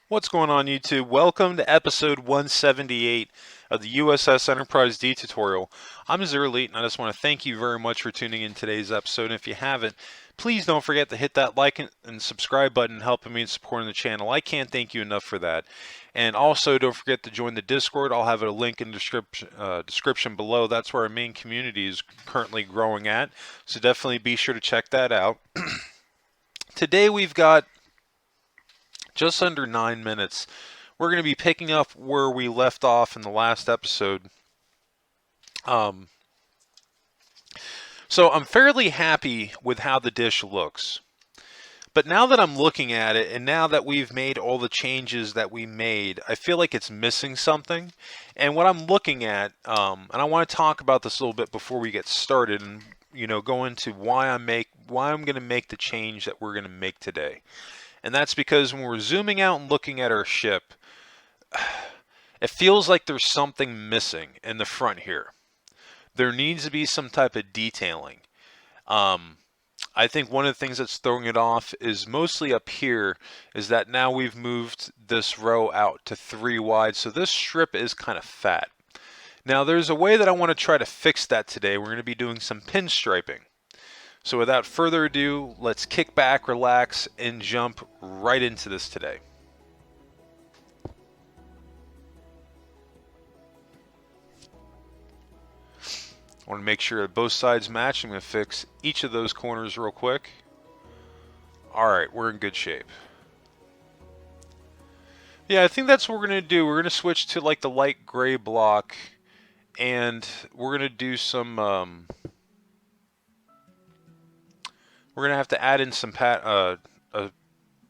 What's going on, YouTube? Welcome to episode 178 of the U.S.S. Enterprise D tutorial. I'm Zero Elite, and I just want to thank you very much for tuning in today's episode. And if you haven't, please don't forget to hit that like and subscribe button, helping me and supporting the channel. I can't thank you enough for that. And also, don't forget to join the Discord. I'll have a link in the description below. That's where our main community is currently growing at. So definitely be sure to check that out. Today we've got just under 9 minutes. We're going to be picking up where we left off in the last episode. So I'm fairly happy with how the dish looks. But now that I'm looking at it, and now that we've made all the changes that we made, I feel like it's missing something. And what I'm looking at, and I want to talk about this a little bit before we get started, and go into why I'm going to make the change that we're going to make today. And that's because when we're zooming out and looking at our ship, it feels like there's something missing in the front here. There needs to be some type of detailing. I think one of the things that's throwing it off is mostly up here, is that now we've moved this row out to 3 wide, so this strip is kind of fat. Now there's a way that I want to try to fix that today. We're going to be doing some pinstriping. So without further ado, let's kick back, relax, and jump right into this today. I want to make sure that both sides match. I'm going to fix each of those corners real quick. Alright, we're in good shape. Yeah, I think that's what we're going to do. We're going to switch to like the light gray block, and we're going to do some... we're going to have to add in some a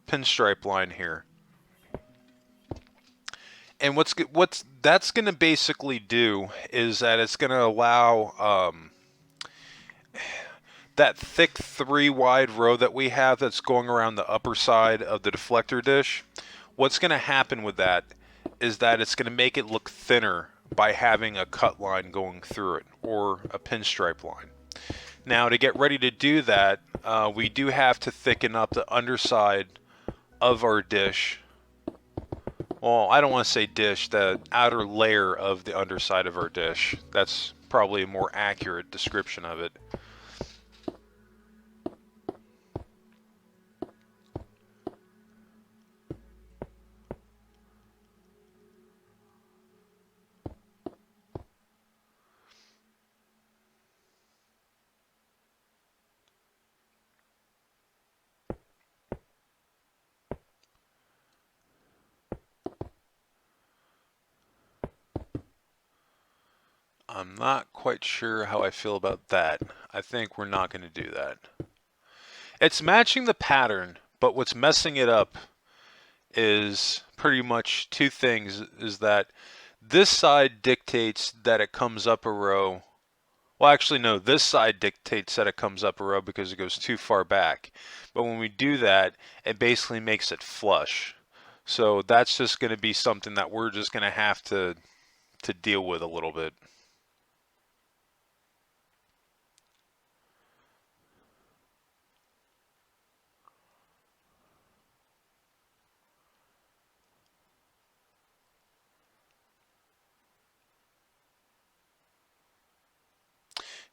pinstripe line here. And what's that's going to basically do is that it's going to allow that thick 3 wide row that we have that's going around the upper side of the deflector dish. What's going to happen with that is that it's going to make it look thinner by having a cut line going through it, or a pinstripe line. Now, to get ready to do that, we do have to thicken up the underside of our dish. Well, I don't want to say dish, the outer layer of the underside of our dish. That's probably a more accurate description of it. I'm not quite sure how I feel about that. I think we're not going to do that. It's matching the pattern, but what's messing it up is pretty much 2 things. Is that this side dictates that it comes up a row. Well, actually, no, this side dictates that it comes up a row because it goes too far back. But when we do that, it basically makes it flush. So that's just going to be something that we're just going to have to deal with a little bit.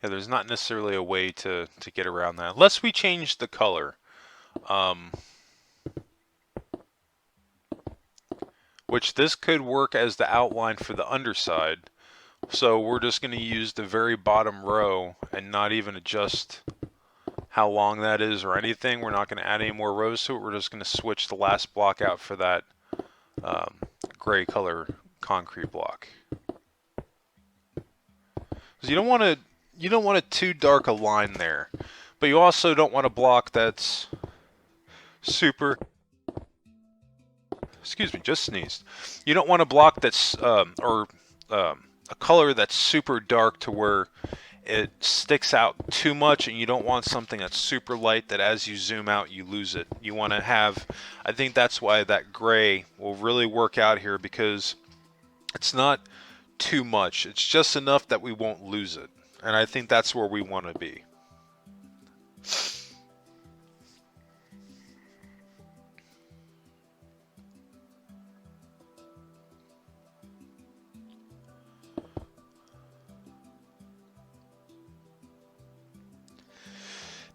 Yeah, there's not necessarily a way to get around that. Unless we change the color. Which this could work as the outline for the underside. So we're just going to use the very bottom row and not even adjust how long that is or anything. We're not going to add any more rows to it. We're just going to switch the last block out for that gray color concrete block. Because you don't want it too dark a line there, but you also don't want a block that's super. Excuse me, just sneezed. You don't want a block that's a color that's super dark to where it sticks out too much, and you don't want something that's super light that as you zoom out you lose it. You want to have, I think that's why that gray will really work out here, because it's not too much. It's just enough that we won't lose it. And I think that's where we want to be.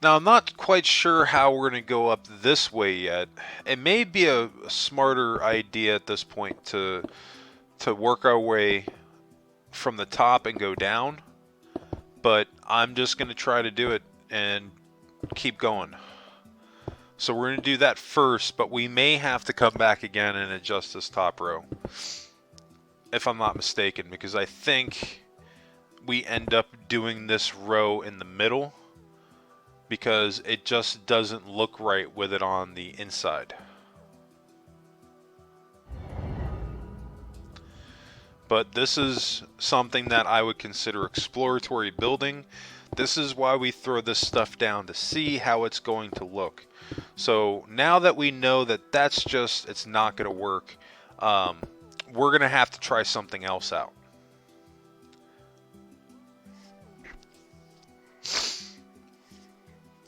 Now, I'm not quite sure how we're going to go up this way yet. It may be a smarter idea at this point to work our way from the top and go down, but I'm just going to try to do it and keep going. So we're going to do that first, but we may have to come back again and adjust this top row, if I'm not mistaken, because I think we end up doing this row in the middle because it just doesn't look right with it on the inside. But this is something that I would consider exploratory building. This is why we throw this stuff down, to see how it's going to look. So now that we know that that's just, it's not going to work, we're going to have to try something else out.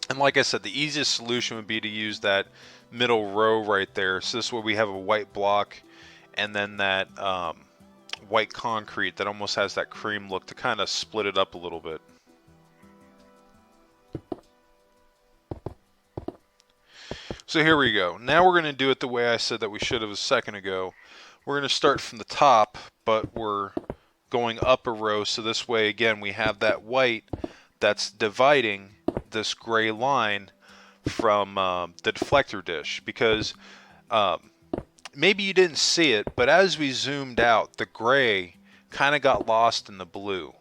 And like I said, the easiest solution would be to use that middle row right there. So this way we have a white block and then that white concrete that almost has that cream look to kind of split it up a little bit. So here we go. Now we're going to do it the way I said that we should have a second ago. We're going to start from the top, but we're going up a row. So this way, again, we have that white that's dividing this gray line from the deflector dish. Because maybe you didn't see it, but as we zoomed out, the gray kind of got lost in the blue.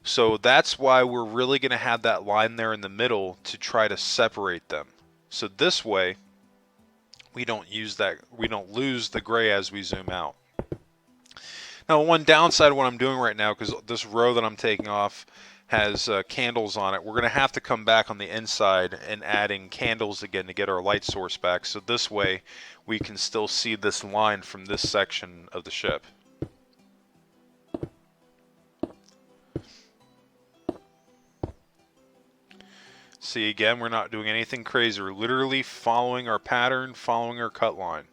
So that's why we're really going to have that line there in the middle to try to separate them. So this way, we don't lose the gray as we zoom out. Now, one downside of what I'm doing right now, because this row that I'm taking off has candles on it, we're going to have to come back on the inside and adding candles again to get our light source back. So this way, we can still see this line from this section of the ship. See, again, we're not doing anything crazy. We're literally following our pattern, following our cut line.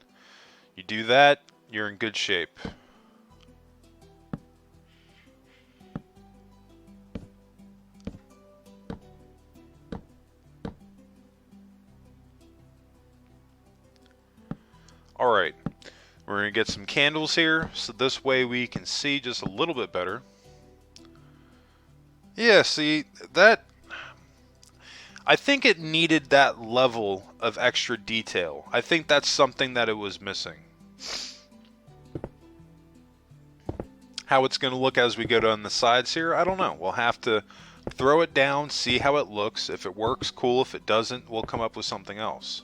You do that, you're in good shape. Alright, we're going to get some candles here, so this way we can see just a little bit better. Yeah, see, that... I think it needed that level of extra detail. I think that's something that it was missing. How it's going to look as we go down the sides here, I don't know. We'll have to throw it down, see how it looks. If it works, cool. If it doesn't, we'll come up with something else.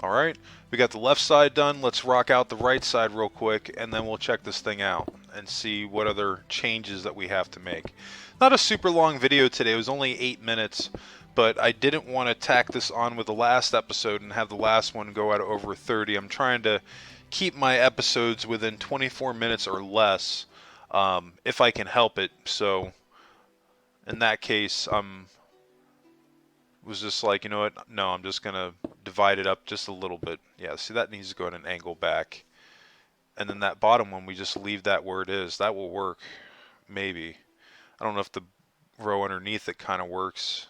Alright, we got the left side done. Let's rock out the right side real quick, and then we'll check this thing out and see what other changes that we have to make. Not a super long video today, it was only 8 minutes, but I didn't want to tack this on with the last episode and have the last one go out over 30. I'm trying to keep my episodes within 24 minutes or less, if I can help it. So in that case, was just like, you know what, no, I'm just going to divide it up just a little bit. Yeah, see, that needs to go at an angle back. And then that bottom one, we just leave that where it is. That will work, maybe. I don't know if the row underneath it kind of works,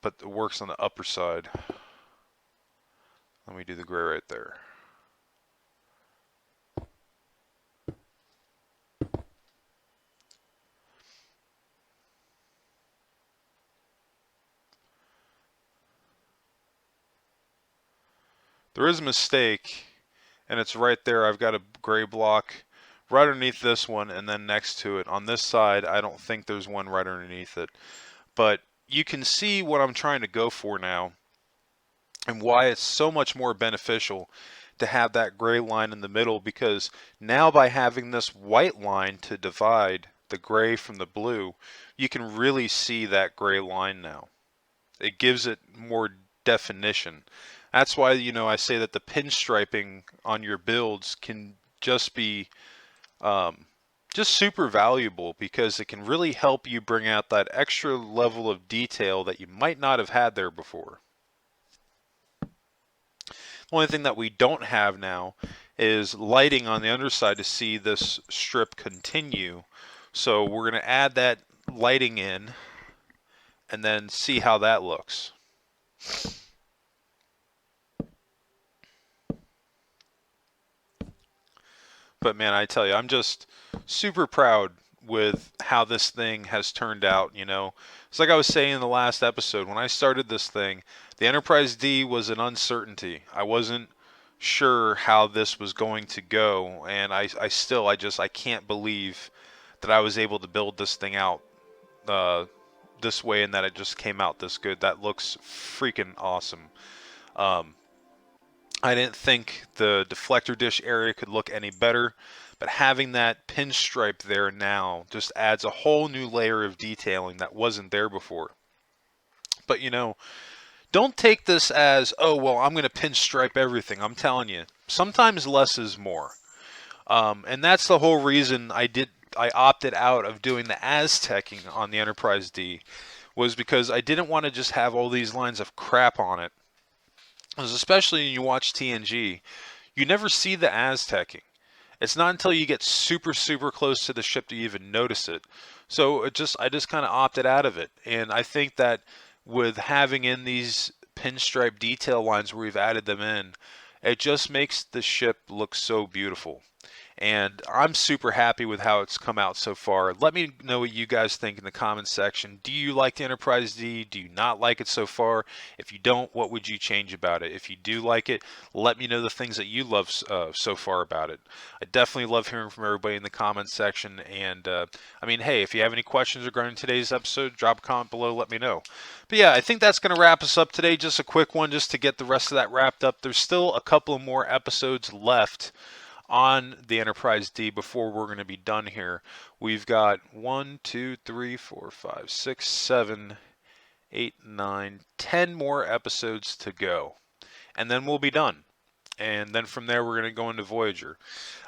but it works on the upper side. Let me do the gray right there. There is a mistake, and it's right there. I've got a gray block right underneath this one, and then next to it. On this side, I don't think there's one right underneath it. But you can see what I'm trying to go for now, and why it's so much more beneficial to have that gray line in the middle, because now by having this white line to divide the gray from the blue, you can really see that gray line now. It gives it more definition. That's why, you know, I say that the pinstriping on your builds can just be just super valuable, because it can really help you bring out that extra level of detail that you might not have had there before. The only thing that we don't have now is lighting on the underside to see this strip continue. So we're going to add that lighting in and then see how that looks. But man, I tell you, I'm just super proud with how this thing has turned out. It's like I was saying in the last episode, when I started this thing, the Enterprise D was an uncertainty. I wasn't sure how this was going to go, and I can't believe that I was able to build this thing out this way, and that it just came out this good. That looks freaking awesome. I didn't think the deflector dish area could look any better, but having that pinstripe there now just adds a whole new layer of detailing that wasn't there before. But don't take this as, oh, well, I'm going to pinstripe everything. I'm telling you, sometimes less is more. And that's the whole reason I opted out of doing the Aztecing on the Enterprise D, was because I didn't want to just have all these lines of crap on it. Because especially when you watch TNG, you never see the Aztecing. It's not until you get super, super close to the ship that you even notice it. So I just kind of opted out of it. And I think that with having in these pinstripe detail lines where we've added them in, it just makes the ship look so beautiful. And I'm super happy with how it's come out so far. Let me know what you guys think in the comments section. Do you like the Enterprise D? Do you not like it so far? If you don't, what would you change about it? If you do like it, let me know the things that you love so far about it. I definitely love hearing from everybody in the comments section. And hey, if you have any questions regarding today's episode, drop a comment below, let me know. But yeah, I think that's going to wrap us up today. Just a quick one just to get the rest of that wrapped up. There's still a couple of more episodes left on the Enterprise D before we're going to be done here. We've got 1, 2, 3, 4, 5, 6, 7, 8, 9, 10 more episodes to go. And then we'll be done. And then from there, we're going to go into Voyager.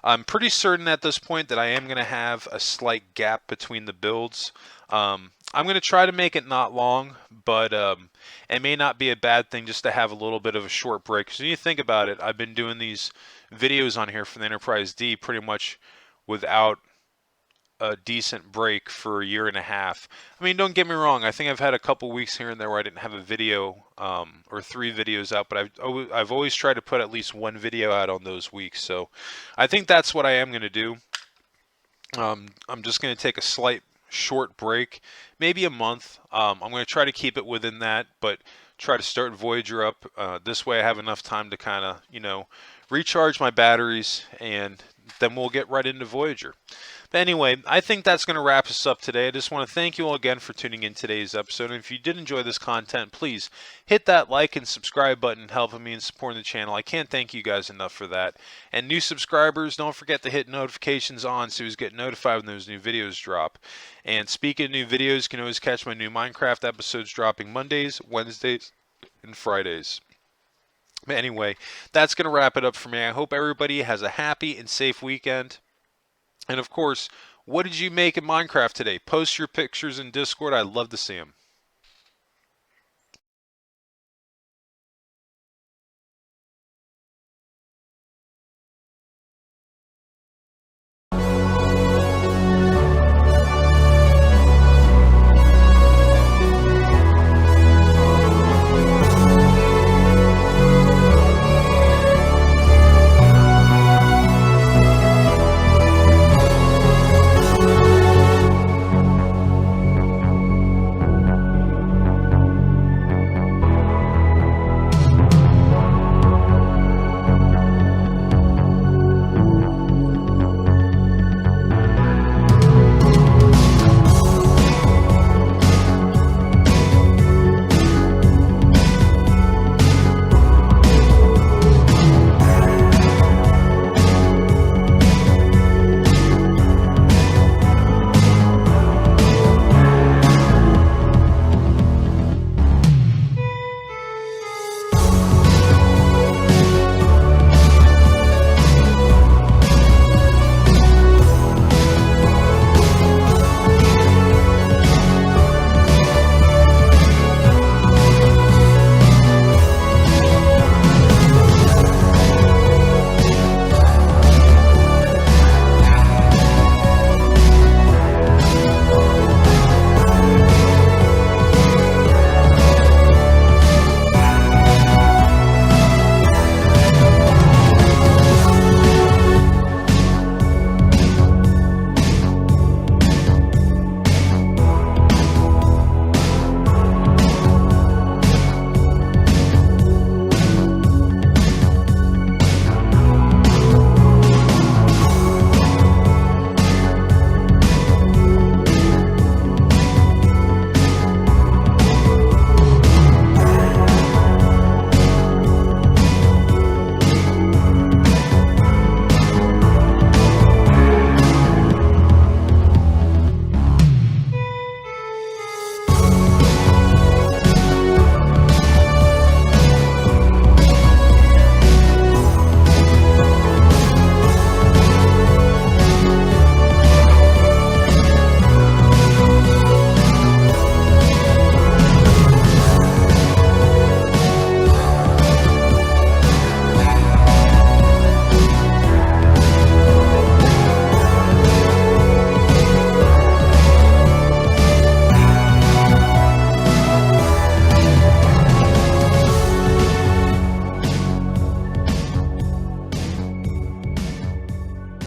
I'm pretty certain at this point that I am going to have a slight gap between the builds. I'm going to try to make it not long, but it may not be a bad thing just to have a little bit of a short break. So you think about it, I've been doing these videos on here for the Enterprise D pretty much without a decent break for a year and a half. Don't get me wrong, I think I've had a couple weeks here and there where I didn't have a video or 3 videos out, but I've always tried to put at least 1 video out on those weeks. So I think that's what I am going to do. I'm just going to take a slight short break, maybe a month. I'm going to try to keep it within that, but try to start Voyager up. This way I have enough time to kind of, recharge my batteries, and then we'll get right into Voyager. But anyway, I think that's going to wrap us up today. I just want to thank you all again for tuning in today's episode. And if you did enjoy this content, please hit that like and subscribe button, helping me in supporting the channel. I can't thank you guys enough for that. And new subscribers, don't forget to hit notifications on so you get notified when those new videos drop. And speaking of new videos, you can always catch my new Minecraft episodes dropping Mondays, Wednesdays, and Fridays. But anyway, that's going to wrap it up for me. I hope everybody has a happy and safe weekend. And of course, what did you make in Minecraft today? Post your pictures in Discord. I'd love to see them.